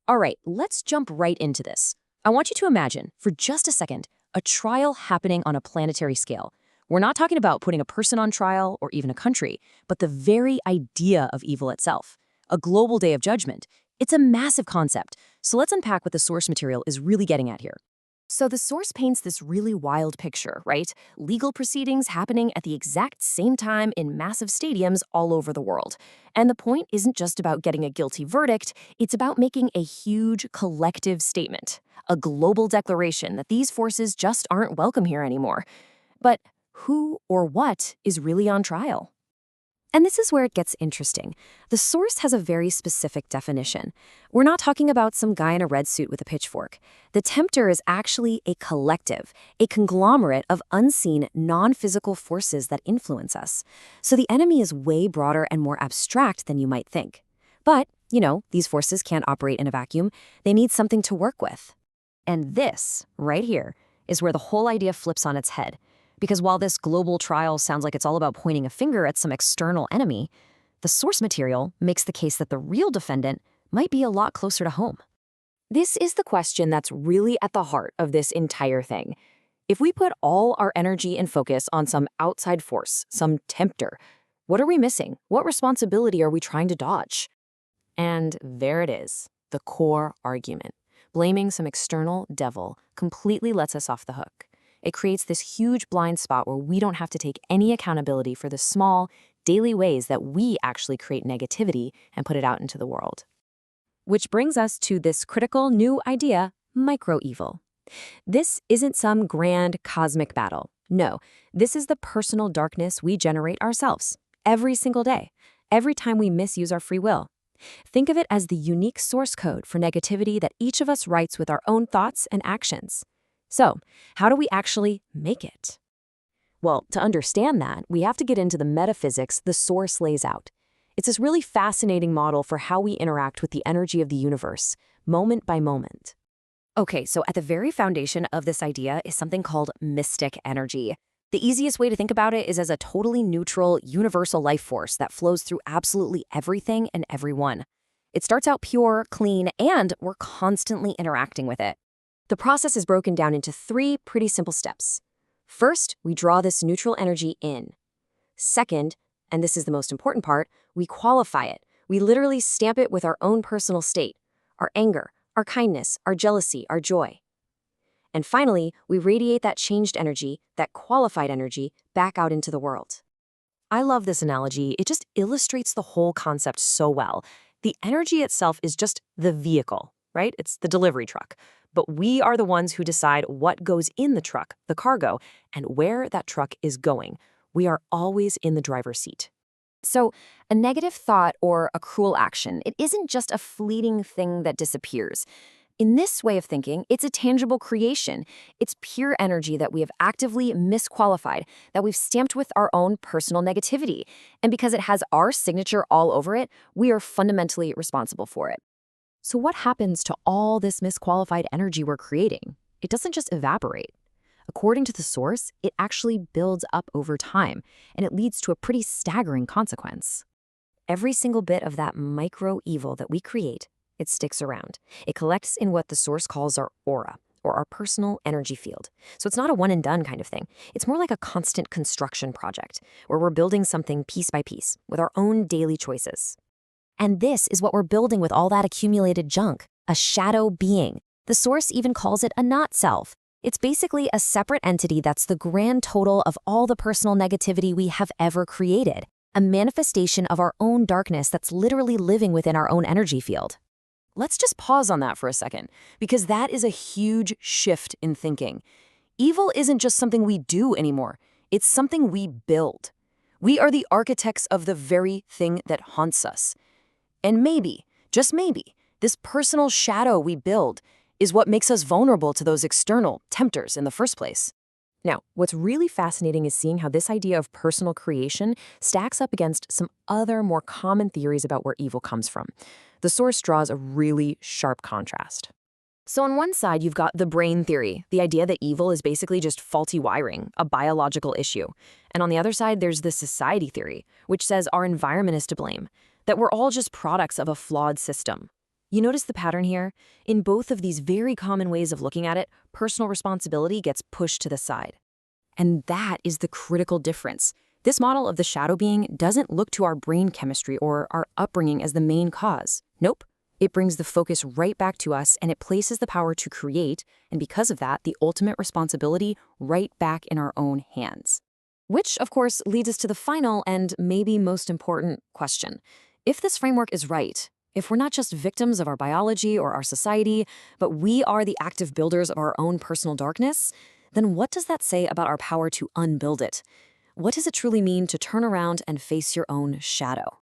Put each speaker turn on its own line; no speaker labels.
All right, let's jump right into this. I want you to imagine, for just a second, a trial happening on a planetary scale. We're not talking about putting a person on trial or even a country, but the very idea of evil itself. A global day of judgment. It's a massive concept. So let's unpack what the source material is really getting at here. So the source paints this really wild picture, right? Legal proceedings happening at the exact same time in massive stadiums all over the world. And the point isn't just about getting a guilty verdict, it's about making a huge collective statement, a global declaration that these forces just aren't welcome here anymore. But who or what is really on trial? And this is where it gets interesting. The source has a very specific definition. We're not talking about some guy in a red suit with a pitchfork. The tempter is actually a collective, a conglomerate of unseen, non-physical forces that influence us. So the enemy is way broader and more abstract than you might think. But, these forces can't operate in a vacuum. They need something to work with. And this, right here, is where the whole idea flips on its head. Because while this global trial sounds like it's all about pointing a finger at some external enemy, the source material makes the case that the real defendant might be a lot closer to home. This is the question that's really at the heart of this entire thing. If we put all our energy and focus on some outside force, some tempter, what are we missing? What responsibility are we trying to dodge? And there it is, the core argument. Blaming some external devil completely lets us off the hook. It creates this huge blind spot where we don't have to take any accountability for the small, daily ways that we actually create negativity and put it out into the world. Which brings us to this critical new idea, micro-evil. This isn't some grand cosmic battle. No, this is the personal darkness we generate ourselves, every single day, every time we misuse our free will. Think of it as the unique source code for negativity that each of us writes with our own thoughts and actions. So, how do we actually make it? Well, to understand that, we have to get into the metaphysics the source lays out. It's this really fascinating model for how we interact with the energy of the universe, moment by moment. Okay, so at the very foundation of this idea is something called mystic energy. The easiest way to think about it is as a totally neutral, universal life force that flows through absolutely everything and everyone. It starts out pure, clean, and we're constantly interacting with it. The process is broken down into 3 pretty simple steps. First, we draw this neutral energy in. Second, and this is the most important part, we qualify it. We literally stamp it with our own personal state, our anger, our kindness, our jealousy, our joy. And finally, we radiate that changed energy, that qualified energy, back out into the world. I love this analogy. It just illustrates the whole concept so well. The energy itself is just the vehicle, right? It's the delivery truck. But we are the ones who decide what goes in the truck, the cargo, and where that truck is going. We are always in the driver's seat. So, a negative thought or a cruel action, it isn't just a fleeting thing that disappears. In this way of thinking, it's a tangible creation. It's pure energy that we have actively misqualified, that we've stamped with our own personal negativity. And because it has our signature all over it, we are fundamentally responsible for it. So what happens to all this misqualified energy we're creating? It doesn't just evaporate. According to the source, it actually builds up over time, and it leads to a pretty staggering consequence. Every single bit of that micro-evil that we create, it sticks around. It collects in what the source calls our aura, or our personal energy field. So it's not a one-and-done kind of thing. It's more like a constant construction project, where we're building something piece by piece, with our own daily choices. And this is what we're building with all that accumulated junk, a shadow being. The source even calls it a not-self. It's basically a separate entity that's the grand total of all the personal negativity we have ever created, a manifestation of our own darkness that's literally living within our own energy field. Let's just pause on that for a second, because that is a huge shift in thinking. Evil isn't just something we do anymore. It's something we build. We are the architects of the very thing that haunts us. And maybe, just maybe, this personal shadow we build is what makes us vulnerable to those external tempters in the first place. Now, what's really fascinating is seeing how this idea of personal creation stacks up against some other more common theories about where evil comes from. The source draws a really sharp contrast. So on one side, you've got the brain theory, the idea that evil is basically just faulty wiring, a biological issue. And on the other side, there's the society theory, which says our environment is to blame, that we're all just products of a flawed system. You notice the pattern here? In both of these very common ways of looking at it, personal responsibility gets pushed to the side. And that is the critical difference. This model of the shadow being doesn't look to our brain chemistry or our upbringing as the main cause. Nope. It brings the focus right back to us, and it places the power to create, and because of that, the ultimate responsibility right back in our own hands. Which, of course, leads us to the final and maybe most important question. If this framework is right, if we're not just victims of our biology or our society, but we are the active builders of our own personal darkness, then what does that say about our power to unbuild it? What does it truly mean to turn around and face your own shadow?